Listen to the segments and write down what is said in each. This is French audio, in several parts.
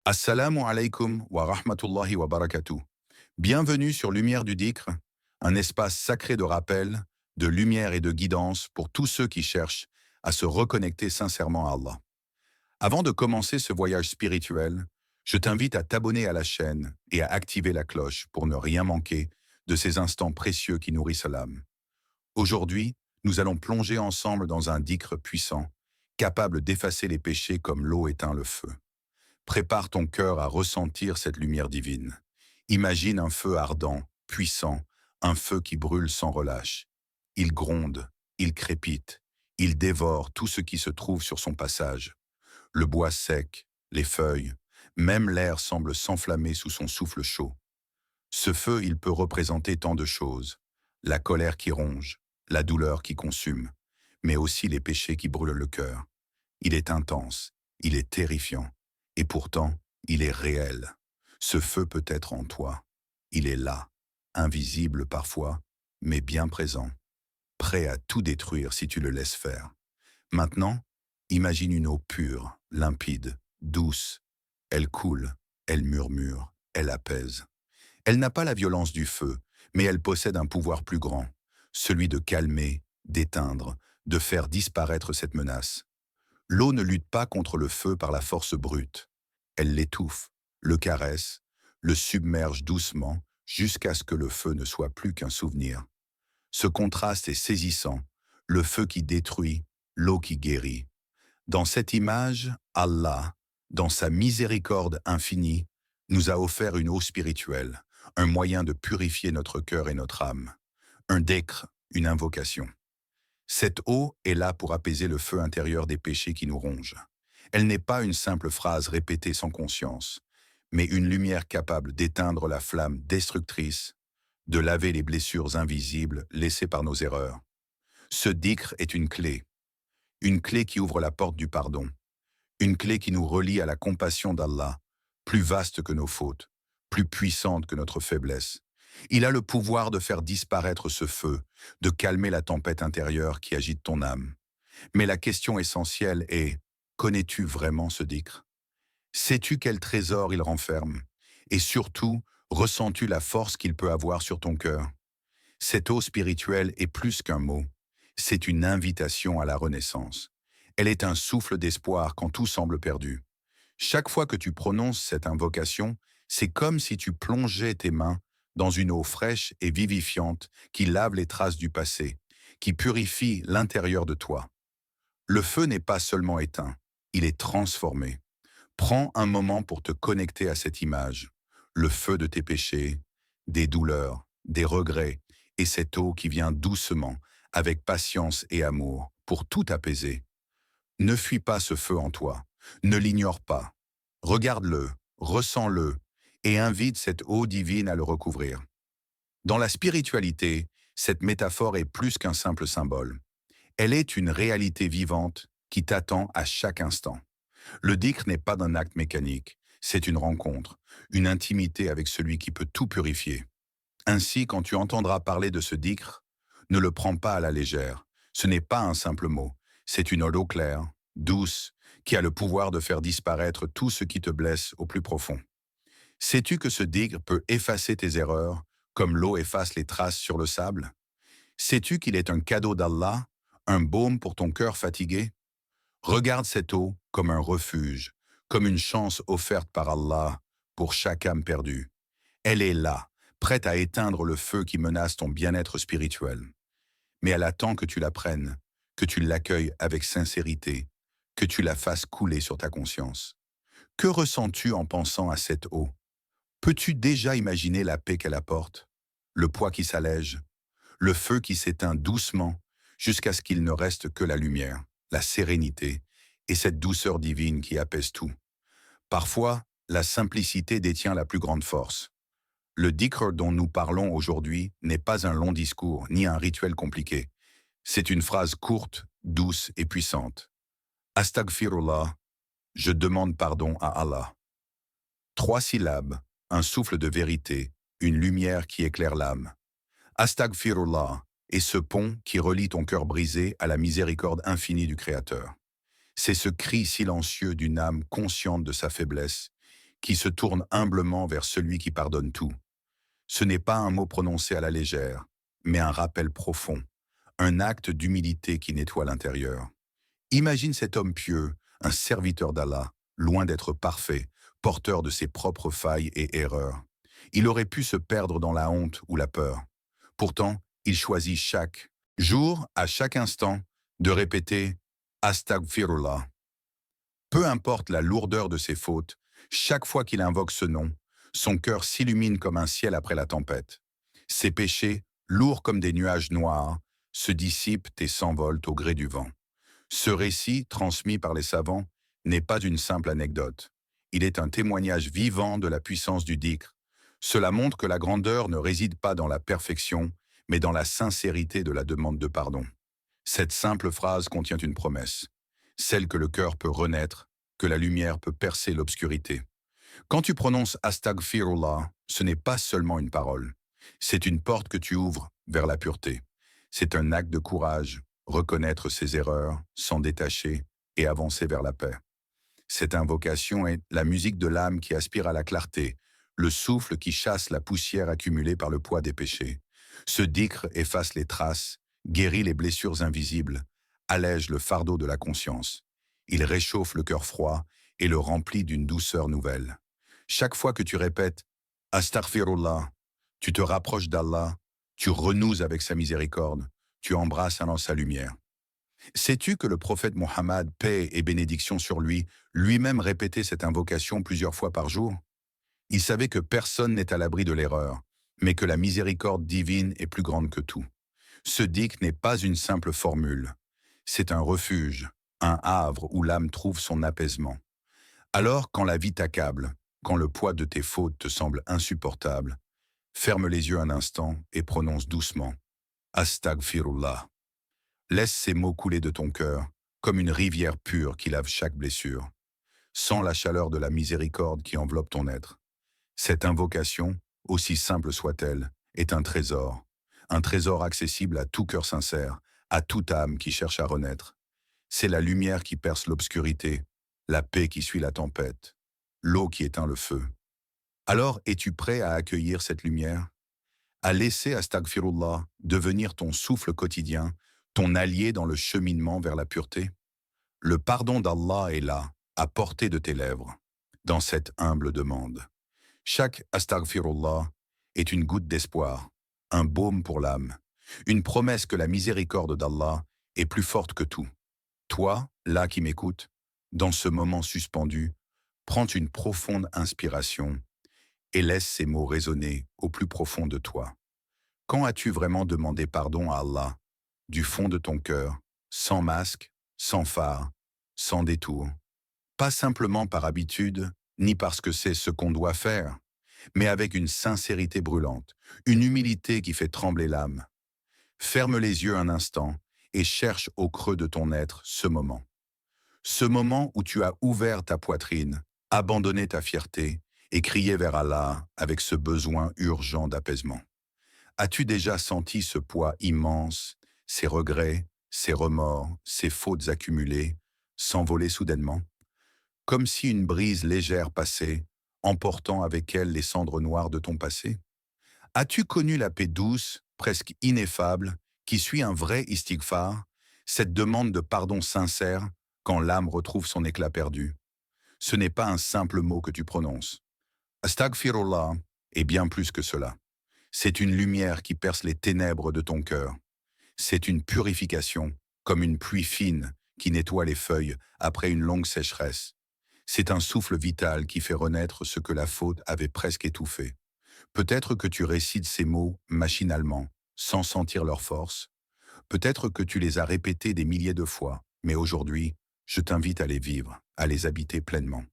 Assalamu alaikum wa rahmatullahi wa barakatuh. Bienvenue sur Lumière du Dhikr, un espace sacré de rappel, de lumière et de guidance pour tous ceux qui cherchent à se reconnecter sincèrement à Allah. Avant de commencer ce voyage spirituel, je t'invite à t'abonner à la chaîne et à activer la cloche pour ne rien manquer de ces instants précieux qui nourrissent l'âme. Aujourd'hui, nous allons plonger ensemble dans un dhikr puissant, capable d'effacer les péchés comme l'eau éteint le feu. Prépare ton cœur à ressentir cette lumière divine. Imagine un feu ardent, puissant, un feu qui brûle sans relâche. Il gronde, il crépite, il dévore tout ce qui se trouve sur son passage. Le bois sec, les feuilles, même l'air semble s'enflammer sous son souffle chaud. Ce feu, il peut représenter tant de choses. La colère qui ronge, la douleur qui consume, mais aussi les péchés qui brûlent le cœur. Il est intense, il est terrifiant, et pourtant, il est réel. Ce feu peut être en toi. Il est là, invisible parfois, mais bien présent, prêt à tout détruire si tu le laisses faire. Maintenant, imagine une eau pure, limpide, douce. Elle coule, elle murmure, elle apaise. Elle n'a pas la violence du feu, mais elle possède un pouvoir plus grand, celui de calmer, d'éteindre, de faire disparaître cette menace. L'eau ne lutte pas contre le feu par la force brute. Elle l'étouffe, le caresse, le submerge doucement jusqu'à ce que le feu ne soit plus qu'un souvenir. Ce contraste est saisissant, le feu qui détruit, l'eau qui guérit. Dans cette image, Allah, dans sa miséricorde infinie, nous a offert une eau spirituelle, un moyen de purifier notre cœur et notre âme. Un dhikr, une invocation. Cette eau est là pour apaiser le feu intérieur des péchés qui nous rongent. Elle n'est pas une simple phrase répétée sans conscience, mais une lumière capable d'éteindre la flamme destructrice, de laver les blessures invisibles laissées par nos erreurs. Ce dhikr est une clé qui ouvre la porte du pardon, une clé qui nous relie à la compassion d'Allah, plus vaste que nos fautes, plus puissante que notre faiblesse. Il a le pouvoir de faire disparaître ce feu, de calmer la tempête intérieure qui agite ton âme. Mais la question essentielle est, connais-tu vraiment ce dhikr? Sais-tu quel trésor il renferme? Et surtout, ressens-tu la force qu'il peut avoir sur ton cœur? Cette eau spirituelle est plus qu'un mot. C'est une invitation à la renaissance. Elle est un souffle d'espoir quand tout semble perdu. Chaque fois que tu prononces cette invocation, c'est comme si tu plongeais tes mains dans une eau fraîche et vivifiante qui lave les traces du passé, qui purifie l'intérieur de toi. Le feu n'est pas seulement éteint, il est transformé. Prends un moment pour te connecter à cette image, le feu de tes péchés, des douleurs, des regrets, et cette eau qui vient doucement, avec patience et amour, pour tout apaiser. Ne fuis pas ce feu en toi, ne l'ignore pas. Regarde-le, ressens-le, et invite cette eau divine à le recouvrir. Dans la spiritualité, cette métaphore est plus qu'un simple symbole. Elle est une réalité vivante qui t'attend à chaque instant. Le dhikr n'est pas un acte mécanique, c'est une rencontre, une intimité avec celui qui peut tout purifier. Ainsi, quand tu entendras parler de ce dhikr, ne le prends pas à la légère. Ce n'est pas un simple mot, c'est une eau claire, douce, qui a le pouvoir de faire disparaître tout ce qui te blesse au plus profond. Sais-tu que ce dhikr peut effacer tes erreurs, comme l'eau efface les traces sur le sable? Sais-tu qu'il est un cadeau d'Allah, un baume pour ton cœur fatigué? Regarde cette eau comme un refuge, comme une chance offerte par Allah pour chaque âme perdue. Elle est là, prête à éteindre le feu qui menace ton bien-être spirituel. Mais elle attend que tu la prennes, que tu l'accueilles avec sincérité, que tu la fasses couler sur ta conscience. Que ressens-tu en pensant à cette eau? Peux-tu déjà imaginer la paix qu'elle apporte? Le poids qui s'allège? Le feu qui s'éteint doucement jusqu'à ce qu'il ne reste que la lumière, la sérénité et cette douceur divine qui apaise tout. Parfois, la simplicité détient la plus grande force. Le dhikr dont nous parlons aujourd'hui n'est pas un long discours ni un rituel compliqué. C'est une phrase courte, douce et puissante. Astaghfirullah, je demande pardon à Allah. 3 syllabes, un souffle de vérité, une lumière qui éclaire l'âme. Astaghfirullah est ce pont qui relie ton cœur brisé à la miséricorde infinie du Créateur. C'est ce cri silencieux d'une âme consciente de sa faiblesse qui se tourne humblement vers celui qui pardonne tout. Ce n'est pas un mot prononcé à la légère, mais un rappel profond, un acte d'humilité qui nettoie l'intérieur. Imagine cet homme pieux, un serviteur d'Allah, loin d'être parfait, porteur de ses propres failles et erreurs. Il aurait pu se perdre dans la honte ou la peur. Pourtant, il choisit chaque jour, à chaque instant, de répéter Astaghfirullah. Peu importe la lourdeur de ses fautes, chaque fois qu'il invoque ce nom, son cœur s'illumine comme un ciel après la tempête. Ses péchés, lourds comme des nuages noirs, se dissipent et s'envolent au gré du vent. Ce récit, transmis par les savants, n'est pas une simple anecdote. Il est un témoignage vivant de la puissance du dhikr. Cela montre que la grandeur ne réside pas dans la perfection, mais dans la sincérité de la demande de pardon. Cette simple phrase contient une promesse, celle que le cœur peut renaître, que la lumière peut percer l'obscurité. Quand tu prononces Astaghfirullah, ce n'est pas seulement une parole. C'est une porte que tu ouvres vers la pureté. C'est un acte de courage, reconnaître ses erreurs, s'en détacher et avancer vers la paix. Cette invocation est la musique de l'âme qui aspire à la clarté, le souffle qui chasse la poussière accumulée par le poids des péchés. Ce dhikr efface les traces, guérit les blessures invisibles, allège le fardeau de la conscience. Il réchauffe le cœur froid et le remplit d'une douceur nouvelle. Chaque fois que tu répètes « Astaghfirullah », tu te rapproches d'Allah, tu renoues avec sa miséricorde, tu embrasses alors sa lumière. Sais-tu que le prophète Mohammed, paix et bénédiction sur lui, lui-même répétait cette invocation plusieurs fois par jour? Il savait que personne n'est à l'abri de l'erreur, mais que la miséricorde divine est plus grande que tout. Ce dhikr n'est pas une simple formule, c'est un refuge, un havre où l'âme trouve son apaisement. Alors, quand la vie t'accable, quand le poids de tes fautes te semble insupportable, ferme les yeux un instant et prononce doucement « Astaghfirullah ». Laisse ces mots couler de ton cœur, comme une rivière pure qui lave chaque blessure. Sens la chaleur de la miséricorde qui enveloppe ton être. Cette invocation, aussi simple soit-elle, est un trésor accessible à tout cœur sincère, à toute âme qui cherche à renaître. C'est la lumière qui perce l'obscurité, la paix qui suit la tempête, l'eau qui éteint le feu. Alors, es-tu prêt à accueillir cette lumière? À laisser Astaghfirullah devenir ton souffle quotidien, ton allié dans le cheminement vers la pureté? Le pardon d'Allah est là, à portée de tes lèvres, dans cette humble demande. Chaque Astaghfirullah est une goutte d'espoir, un baume pour l'âme, une promesse que la miséricorde d'Allah est plus forte que tout. Toi, là qui m'écoutes, dans ce moment suspendu, prends une profonde inspiration et laisse ces mots résonner au plus profond de toi. Quand as-tu vraiment demandé pardon à Allah, du fond de ton cœur, sans masque, sans phare, sans détour? Pas simplement par habitude, ni parce que c'est ce qu'on doit faire, mais avec une sincérité brûlante, une humilité qui fait trembler l'âme. Ferme les yeux un instant et cherche au creux de ton être ce moment. Ce moment où tu as ouvert ta poitrine, abandonné ta fierté et crié vers Allah avec ce besoin urgent d'apaisement. As-tu déjà senti ce poids immense, ces regrets, ces remords, ces fautes accumulées, s'envoler soudainement? Comme si une brise légère passait, emportant avec elle les cendres noires de ton passé? As-tu connu la paix douce, presque ineffable, qui suit un vrai istighfar, cette demande de pardon sincère quand l'âme retrouve son éclat perdu? Ce n'est pas un simple mot que tu prononces. Astaghfirullah est bien plus que cela. C'est une lumière qui perce les ténèbres de ton cœur. C'est une purification, comme une pluie fine qui nettoie les feuilles après une longue sécheresse. C'est un souffle vital qui fait renaître ce que la faute avait presque étouffé. Peut-être que tu récites ces mots machinalement, sans sentir leur force. Peut-être que tu les as répétés des milliers de fois, mais aujourd'hui, je t'invite à les vivre, à les habiter pleinement.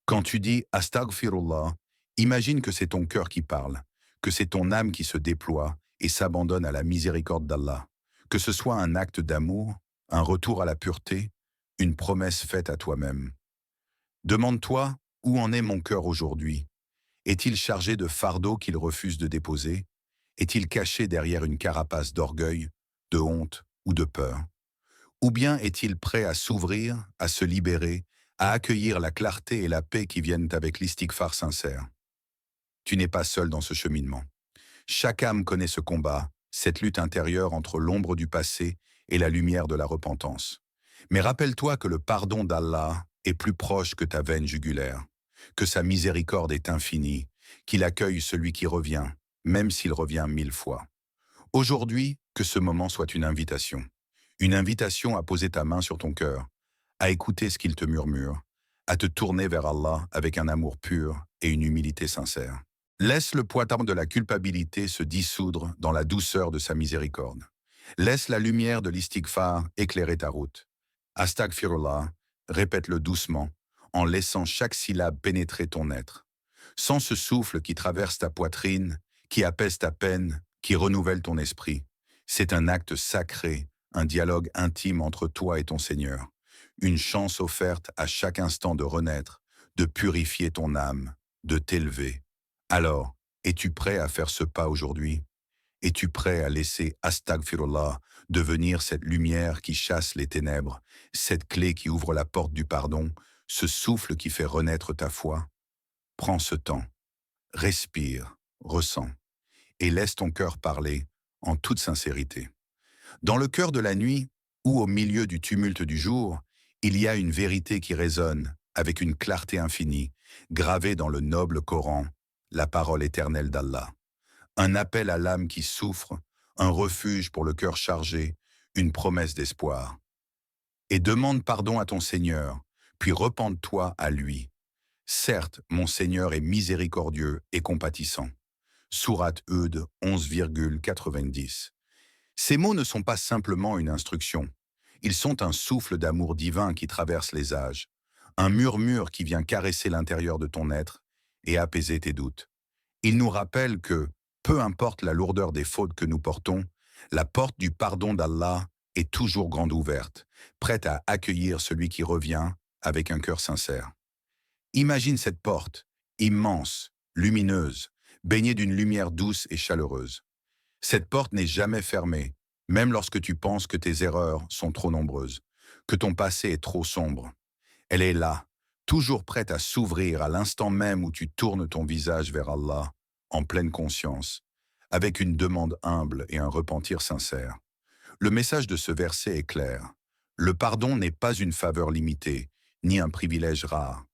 Quand tu dis « Astaghfirullah », imagine que c'est ton cœur qui parle, que c'est ton âme qui se déploie et s'abandonne à la miséricorde d'Allah, que ce soit un acte d'amour, un retour à la pureté, une promesse faite à toi-même. Demande-toi où en est mon cœur aujourd'hui. Est-il chargé de fardeaux qu'il refuse de déposer? Est-il caché derrière une carapace d'orgueil, de honte ou de peur? Ou bien est-il prêt à s'ouvrir, à se libérer, à accueillir la clarté et la paix qui viennent avec l'istighfar sincère. Tu n'es pas seul dans ce cheminement. Chaque âme connaît ce combat, cette lutte intérieure entre l'ombre du passé et la lumière de la repentance. Mais rappelle-toi que le pardon d'Allah est plus proche que ta veine jugulaire, que sa miséricorde est infinie, qu'il accueille celui qui revient, même s'il revient 1000 fois. Aujourd'hui, que ce moment soit une invitation à poser ta main sur ton cœur, à écouter ce qu'il te murmure, à te tourner vers Allah avec un amour pur et une humilité sincère. Laisse le poids de la culpabilité se dissoudre dans la douceur de sa miséricorde. Laisse la lumière de l'istighfar éclairer ta route. Astaghfirullah, répète-le doucement, en laissant chaque syllabe pénétrer ton être. Sans ce souffle qui traverse ta poitrine, qui apaise ta peine, qui renouvelle ton esprit. C'est un acte sacré, un dialogue intime entre toi et ton Seigneur. Une chance offerte à chaque instant de renaître, de purifier ton âme, de t'élever. Alors, es-tu prêt à faire ce pas aujourd'hui? Es-tu prêt à laisser Astaghfirullah devenir cette lumière qui chasse les ténèbres, cette clé qui ouvre la porte du pardon, ce souffle qui fait renaître ta foi? Prends ce temps, respire, ressens, et laisse ton cœur parler en toute sincérité. Dans le cœur de la nuit, ou au milieu du tumulte du jour, il y a une vérité qui résonne avec une clarté infinie, gravée dans le noble Coran, la parole éternelle d'Allah. Un appel à l'âme qui souffre, un refuge pour le cœur chargé, une promesse d'espoir. Et demande pardon à ton Seigneur, puis repente-toi à lui. Certes, mon Seigneur est miséricordieux et compatissant. Sourate Hud 11,90. Ces mots ne sont pas simplement une instruction. Ils sont un souffle d'amour divin qui traverse les âges, un murmure qui vient caresser l'intérieur de ton être et apaiser tes doutes. Ils nous rappellent que, peu importe la lourdeur des fautes que nous portons, la porte du pardon d'Allah est toujours grande ouverte, prête à accueillir celui qui revient avec un cœur sincère. Imagine cette porte, immense, lumineuse, baignée d'une lumière douce et chaleureuse. Cette porte n'est jamais fermée, même lorsque tu penses que tes erreurs sont trop nombreuses, que ton passé est trop sombre. Elle est là, toujours prête à s'ouvrir à l'instant même où tu tournes ton visage vers Allah, en pleine conscience, avec une demande humble et un repentir sincère. Le message de ce verset est clair. Le pardon n'est pas une faveur limitée, ni un privilège rare.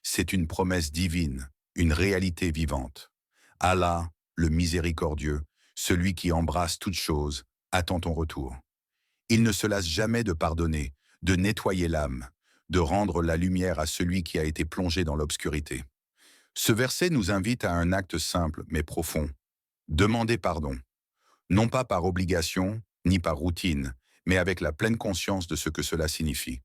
C'est une promesse divine, une réalité vivante. Allah, le miséricordieux, celui qui embrasse toutes choses, attend ton retour. Il ne se lasse jamais de pardonner, de nettoyer l'âme, de rendre la lumière à celui qui a été plongé dans l'obscurité. Ce verset nous invite à un acte simple mais profond. Demander pardon. Non pas par obligation, ni par routine, mais avec la pleine conscience de ce que cela signifie.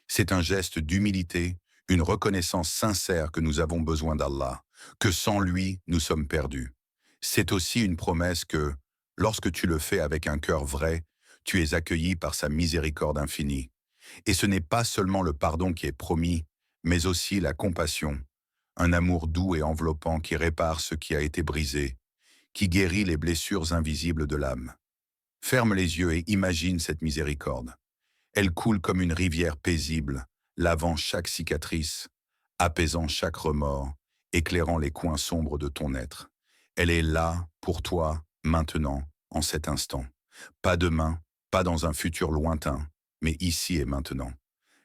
C'est un geste d'humilité, une reconnaissance sincère que nous avons besoin d'Allah, que sans lui, nous sommes perdus. C'est aussi une promesse que, lorsque tu le fais avec un cœur vrai, tu es accueilli par sa miséricorde infinie. Et ce n'est pas seulement le pardon qui est promis, mais aussi la compassion, un amour doux et enveloppant qui répare ce qui a été brisé, qui guérit les blessures invisibles de l'âme. Ferme les yeux et imagine cette miséricorde. Elle coule comme une rivière paisible, lavant chaque cicatrice, apaisant chaque remords, éclairant les coins sombres de ton être. Elle est là, pour toi, maintenant, en cet instant. Pas demain, pas dans un futur lointain, mais ici et maintenant.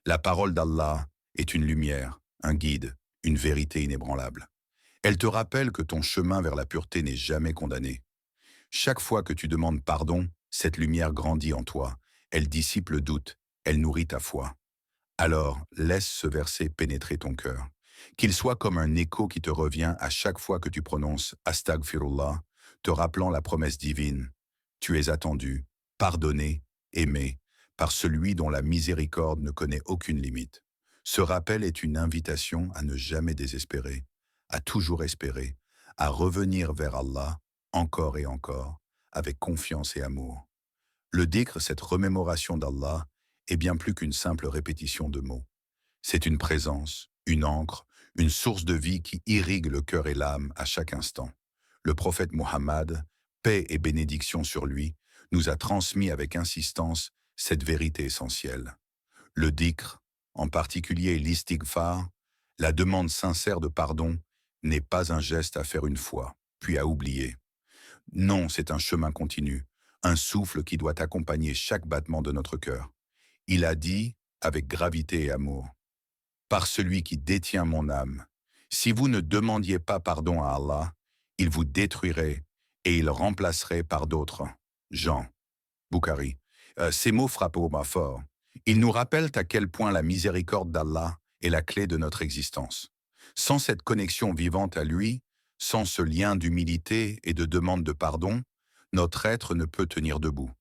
La parole d'Allah est une lumière, un guide, une vérité inébranlable. Elle te rappelle que ton chemin vers la pureté n'est jamais condamné. Chaque fois que tu demandes pardon, cette lumière grandit en toi, elle dissipe le doute, elle nourrit ta foi. Alors, laisse ce verset pénétrer ton cœur. Qu'il soit comme un écho qui te revient à chaque fois que tu prononces Astaghfirullah, te rappelant la promesse divine. Tu es attendu, pardonné, aimé, par celui dont la miséricorde ne connaît aucune limite. Ce rappel est une invitation à ne jamais désespérer, à toujours espérer, à revenir vers Allah, encore et encore, avec confiance et amour. Le dhikr, cette remémoration d'Allah, est bien plus qu'une simple répétition de mots. C'est une présence, une encre, une source de vie qui irrigue le cœur et l'âme à chaque instant. Le prophète Muhammad, paix et bénédiction sur lui, nous a transmis avec insistance cette vérité essentielle. Le dhikr, en particulier l'istighfar, la demande sincère de pardon, n'est pas un geste à faire une fois, puis à oublier. Non, c'est un chemin continu, un souffle qui doit accompagner chaque battement de notre cœur. Il a dit, avec gravité et amour, par celui qui détient mon âme. Si vous ne demandiez pas pardon à Allah, il vous détruirait et il remplacerait par d'autres. Jean, Bukhari. Ces mots frappent au bas fort. Ils nous rappellent à quel point la miséricorde d'Allah est la clé de notre existence. Sans cette connexion vivante à lui, sans ce lien d'humilité et de demande de pardon, notre être ne peut tenir debout.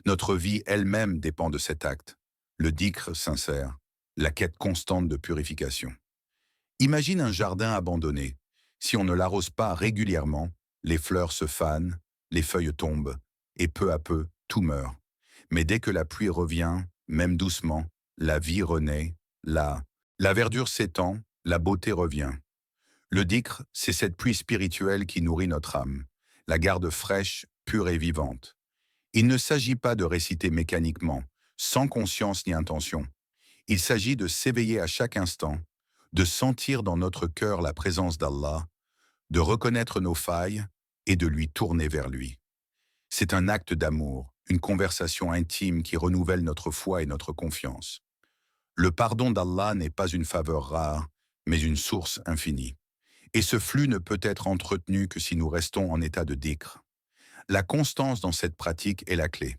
Notre vie elle-même dépend de cet acte, le dhikr sincère, la quête constante de purification. Imagine un jardin abandonné. Si on ne l'arrose pas régulièrement, les fleurs se fanent, les feuilles tombent, et peu à peu, tout meurt. Mais dès que la pluie revient, même doucement, la vie renaît, la verdure s'étend, la beauté revient. Le dhikr, c'est cette pluie spirituelle qui nourrit notre âme, la garde fraîche, pure et vivante. Il ne s'agit pas de réciter mécaniquement, sans conscience ni intention. Il s'agit de s'éveiller à chaque instant, de sentir dans notre cœur la présence d'Allah, de reconnaître nos failles et de lui tourner vers lui. C'est un acte d'amour, une conversation intime qui renouvelle notre foi et notre confiance. Le pardon d'Allah n'est pas une faveur rare, mais une source infinie. Et ce flux ne peut être entretenu que si nous restons en état de dhikr. La constance dans cette pratique est la clé.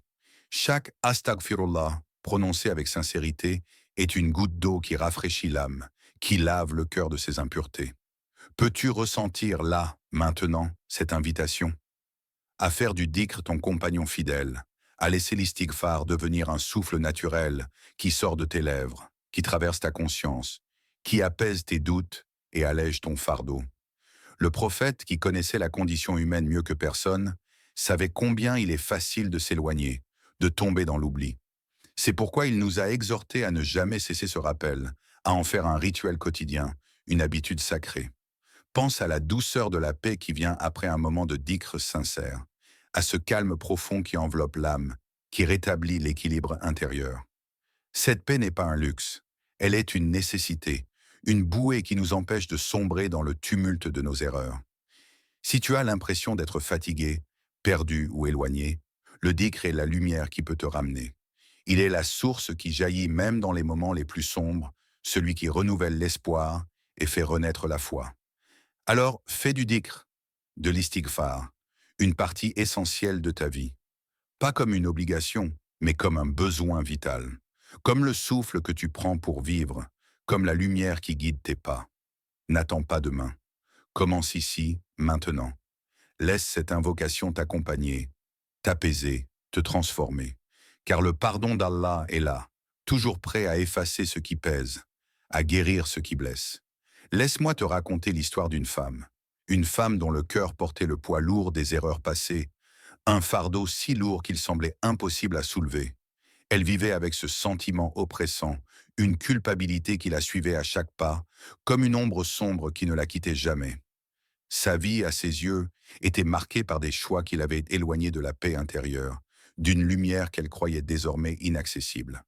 Chaque astaghfirullah, prononcé avec sincérité, est une goutte d'eau qui rafraîchit l'âme, qui lave le cœur de ses impuretés. Peux-tu ressentir là, maintenant, cette invitation? À faire du dhikr ton compagnon fidèle, à laisser l'istighfar devenir un souffle naturel qui sort de tes lèvres, qui traverse ta conscience, qui apaise tes doutes et allège ton fardeau. Le prophète, qui connaissait la condition humaine mieux que personne, savait combien il est facile de s'éloigner, de tomber dans l'oubli. C'est pourquoi il nous a exhortés à ne jamais cesser ce rappel, à en faire un rituel quotidien, une habitude sacrée. Pense à la douceur de la paix qui vient après un moment de dhikr sincère, à ce calme profond qui enveloppe l'âme, qui rétablit l'équilibre intérieur. Cette paix n'est pas un luxe, elle est une nécessité, une bouée qui nous empêche de sombrer dans le tumulte de nos erreurs. Si tu as l'impression d'être fatigué, perdu ou éloigné, le dhikr est la lumière qui peut te ramener. Il est la source qui jaillit même dans les moments les plus sombres, celui qui renouvelle l'espoir et fait renaître la foi. Alors, fais du dhikr, de l'istighfar, une partie essentielle de ta vie. Pas comme une obligation, mais comme un besoin vital. Comme le souffle que tu prends pour vivre, comme la lumière qui guide tes pas. N'attends pas demain. Commence ici, maintenant. Laisse cette invocation t'accompagner, t'apaiser, te transformer. Car le pardon d'Allah est là, toujours prêt à effacer ce qui pèse, à guérir ce qui blesse. Laisse-moi te raconter l'histoire une femme dont le cœur portait le poids lourd des erreurs passées, un fardeau si lourd qu'il semblait impossible à soulever. Elle vivait avec ce sentiment oppressant, une culpabilité qui la suivait à chaque pas, comme une ombre sombre qui ne la quittait jamais. Sa vie, à ses yeux, était marquée par des choix qui l'avaient éloignée de la paix intérieure, d'une lumière qu'elle croyait désormais inaccessible.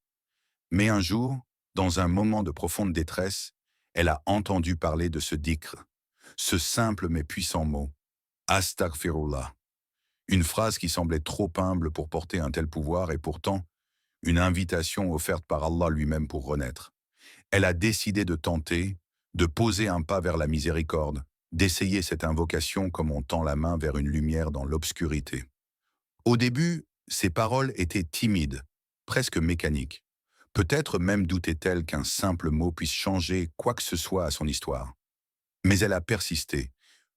Mais un jour, dans un moment de profonde détresse, elle a entendu parler de ce dhikr, ce simple mais puissant mot, Astaghfirullah. Une phrase qui semblait trop humble pour porter un tel pouvoir et pourtant une invitation offerte par Allah lui-même pour renaître. Elle a décidé de tenter, de poser un pas vers la miséricorde, d'essayer cette invocation comme on tend la main vers une lumière dans l'obscurité. Au début, ses paroles étaient timides, presque mécaniques. Peut-être même doutait-elle qu'un simple mot puisse changer quoi que ce soit à son histoire. Mais elle a persisté.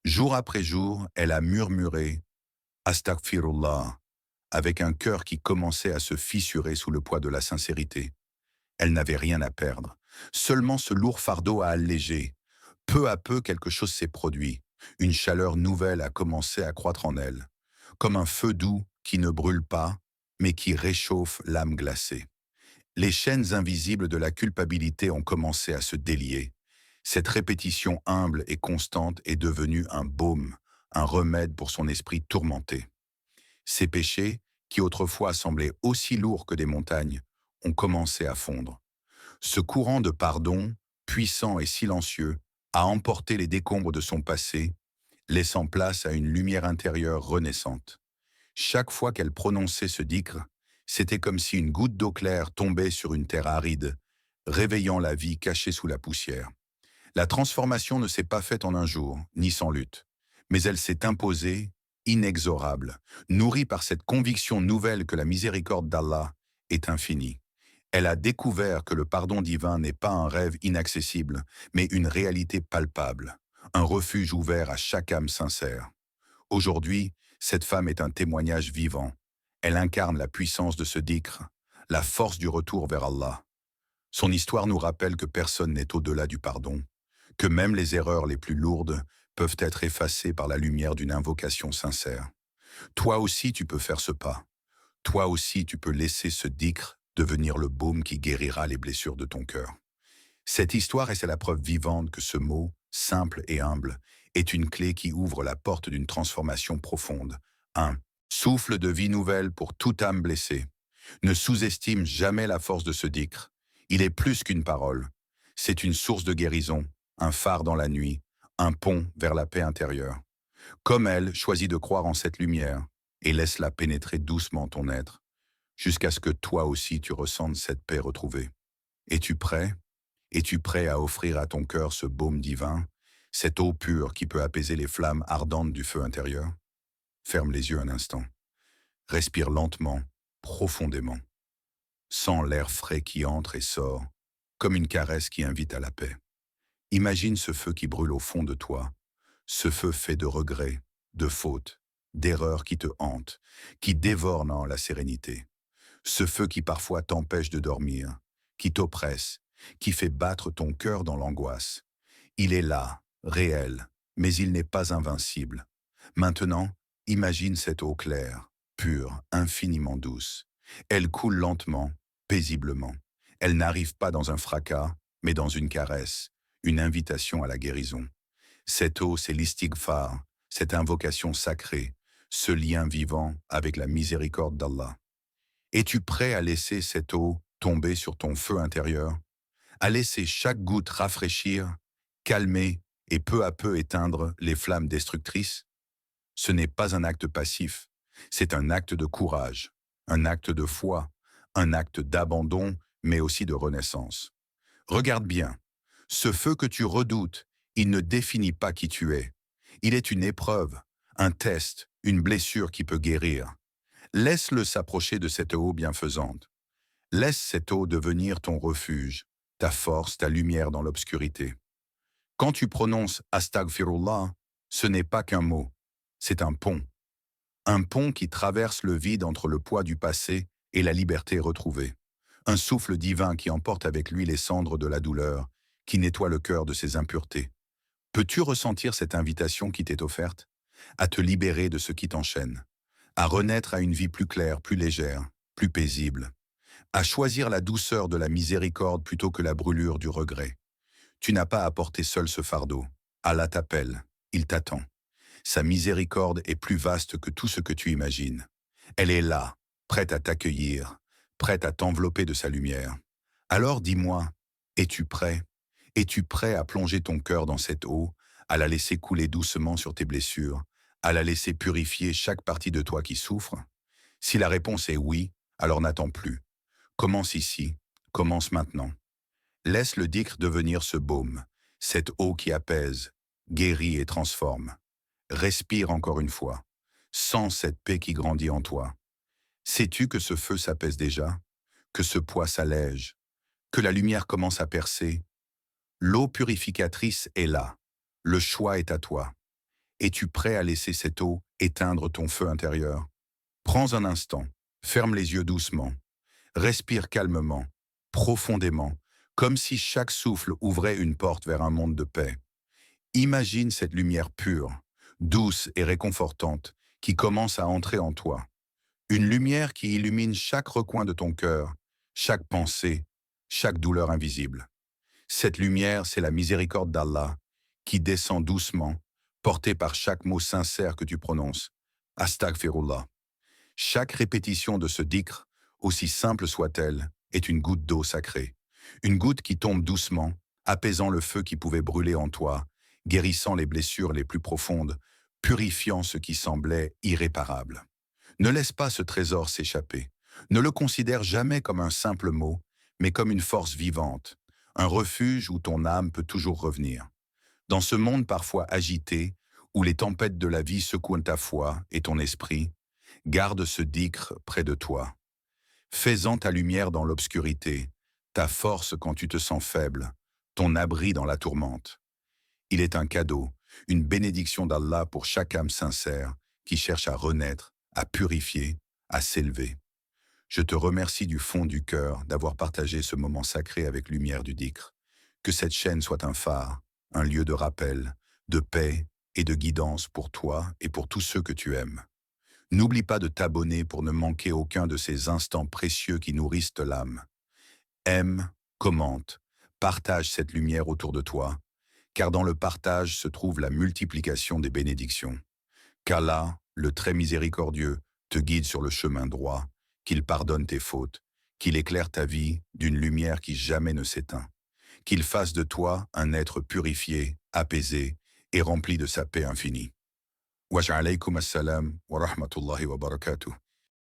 Jour après jour, elle a murmuré « Astaghfirullah » avec un cœur qui commençait à se fissurer sous le poids de la sincérité. Elle n'avait rien à perdre, seulement ce lourd fardeau à alléger. Peu à peu, quelque chose s'est produit. Une chaleur nouvelle a commencé à croître en elle, comme un feu doux qui ne brûle pas, mais qui réchauffe l'âme glacée. Les chaînes invisibles de la culpabilité ont commencé à se délier. Cette répétition humble et constante est devenue un baume, un remède pour son esprit tourmenté. Ses péchés, qui autrefois semblaient aussi lourds que des montagnes, ont commencé à fondre. Ce courant de pardon, puissant et silencieux, a emporté les décombres de son passé, laissant place à une lumière intérieure renaissante. Chaque fois qu'elle prononçait ce dhikr, c'était comme si une goutte d'eau claire tombait sur une terre aride, réveillant la vie cachée sous la poussière. La transformation ne s'est pas faite en un jour, ni sans lutte, mais elle s'est imposée, inexorable, nourrie par cette conviction nouvelle que la miséricorde d'Allah est infinie. Elle a découvert que le pardon divin n'est pas un rêve inaccessible, mais une réalité palpable, un refuge ouvert à chaque âme sincère. Aujourd'hui, cette femme est un témoignage vivant. Elle incarne la puissance de ce dhikr, la force du retour vers Allah. Son histoire nous rappelle que personne n'est au-delà du pardon, que même les erreurs les plus lourdes peuvent être effacées par la lumière d'une invocation sincère. Toi aussi tu peux faire ce pas. Toi aussi tu peux laisser ce dhikr devenir le baume qui guérira les blessures de ton cœur. Cette histoire est la preuve vivante que ce mot, simple et humble, est une clé qui ouvre la porte d'une transformation profonde. Un souffle de vie nouvelle pour toute âme blessée. Ne sous-estime jamais la force de ce dhikr. Il est plus qu'une parole. C'est une source de guérison, un phare dans la nuit, un pont vers la paix intérieure. Comme elle, choisis de croire en cette lumière et laisse-la pénétrer doucement ton être, jusqu'à ce que toi aussi tu ressentes cette paix retrouvée. Es-tu prêt? Es-tu prêt à offrir à ton cœur ce baume divin, cette eau pure qui peut apaiser les flammes ardentes du feu intérieur? Ferme les yeux un instant. Respire lentement, profondément. Sens l'air frais qui entre et sort, comme une caresse qui invite à la paix. Imagine ce feu qui brûle au fond de toi, ce feu fait de regrets, de fautes, d'erreurs qui te hantent, qui dévorent dans la sérénité. Ce feu qui parfois t'empêche de dormir, qui t'oppresse, qui fait battre ton cœur dans l'angoisse. Il est là, réel, mais il n'est pas invincible. Maintenant, imagine cette eau claire, pure, infiniment douce. Elle coule lentement, paisiblement. Elle n'arrive pas dans un fracas, mais dans une caresse, une invitation à la guérison. Cette eau, c'est l'istighfar, cette invocation sacrée, ce lien vivant avec la miséricorde d'Allah. Es-tu prêt à laisser cette eau tomber sur ton feu intérieur, à laisser chaque goutte rafraîchir, calmer et peu à peu éteindre les flammes destructrices? Ce n'est pas un acte passif, c'est un acte de courage, un acte de foi, un acte d'abandon, mais aussi de renaissance. Regarde bien, ce feu que tu redoutes, il ne définit pas qui tu es. Il est une épreuve, un test, une blessure qui peut guérir. Laisse-le s'approcher de cette eau bienfaisante. Laisse cette eau devenir ton refuge, ta force, ta lumière dans l'obscurité. Quand tu prononces Astaghfirullah, ce n'est pas qu'un mot, c'est un pont. Un pont qui traverse le vide entre le poids du passé et la liberté retrouvée. Un souffle divin qui emporte avec lui les cendres de la douleur, qui nettoie le cœur de ses impuretés. Peux-tu ressentir cette invitation qui t'est offerte? À te libérer de ce qui t'enchaîne, à renaître à une vie plus claire, plus légère, plus paisible, à choisir la douceur de la miséricorde plutôt que la brûlure du regret. Tu n'as pas à porter seul ce fardeau. Allah t'appelle, il t'attend. Sa miséricorde est plus vaste que tout ce que tu imagines. Elle est là, prête à t'accueillir, prête à t'envelopper de sa lumière. Alors dis-moi, es-tu prêt? Es-tu prêt à plonger ton cœur dans cette eau, à la laisser couler doucement sur tes blessures, à la laisser purifier chaque partie de toi qui souffre? Si la réponse est oui, alors n'attends plus. Commence ici, commence maintenant. Laisse le dhikr devenir ce baume, cette eau qui apaise, guérit et transforme. Respire encore une fois. Sens cette paix qui grandit en toi. Sais-tu que ce feu s'apaise déjà? Que ce poids s'allège? Que la lumière commence à percer? L'eau purificatrice est là. Le choix est à toi. Es-tu prêt à laisser cette eau éteindre ton feu intérieur? Prends un instant, ferme les yeux doucement, respire calmement, profondément, comme si chaque souffle ouvrait une porte vers un monde de paix. Imagine cette lumière pure, douce et réconfortante qui commence à entrer en toi. Une lumière qui illumine chaque recoin de ton cœur, chaque pensée, chaque douleur invisible. Cette lumière, c'est la miséricorde d'Allah qui descend doucement, portée par chaque mot sincère que tu prononces. Astaghfirullah. Chaque répétition de ce dhikr, aussi simple soit-elle, est une goutte d'eau sacrée, Une goutte qui tombe doucement, apaisant le feu qui pouvait brûler en toi, guérissant les blessures les plus profondes, purifiant ce qui semblait irréparable. Ne laisse pas ce trésor s'échapper. Ne le considère jamais comme un simple mot, mais comme une force vivante, un refuge où ton âme peut toujours revenir. Dans ce monde parfois agité, où les tempêtes de la vie secouent ta foi et ton esprit, garde ce dicre près de toi. Fais-en ta lumière dans l'obscurité, ta force quand tu te sens faible, ton abri dans la tourmente. Il est un cadeau, une bénédiction d'Allah pour chaque âme sincère qui cherche à renaître, à purifier, à s'élever. Je te remercie du fond du cœur d'avoir partagé ce moment sacré avec Lumière du Dicre. Que cette chaîne soit un phare, un lieu de rappel, de paix et de guidance pour toi et pour tous ceux que tu aimes. N'oublie pas de t'abonner pour ne manquer aucun de ces instants précieux qui nourrissent l'âme. Aime, commente, partage cette lumière autour de toi, car dans le partage se trouve la multiplication des bénédictions. Qu'Allah, le très miséricordieux, te guide sur le chemin droit, qu'il pardonne tes fautes, qu'il éclaire ta vie d'une lumière qui jamais ne s'éteint, qu'il fasse de toi un être purifié, apaisé et rempli de sa paix infinie. Wa alaykum assalam wa rahmatullahi wa barakatuh.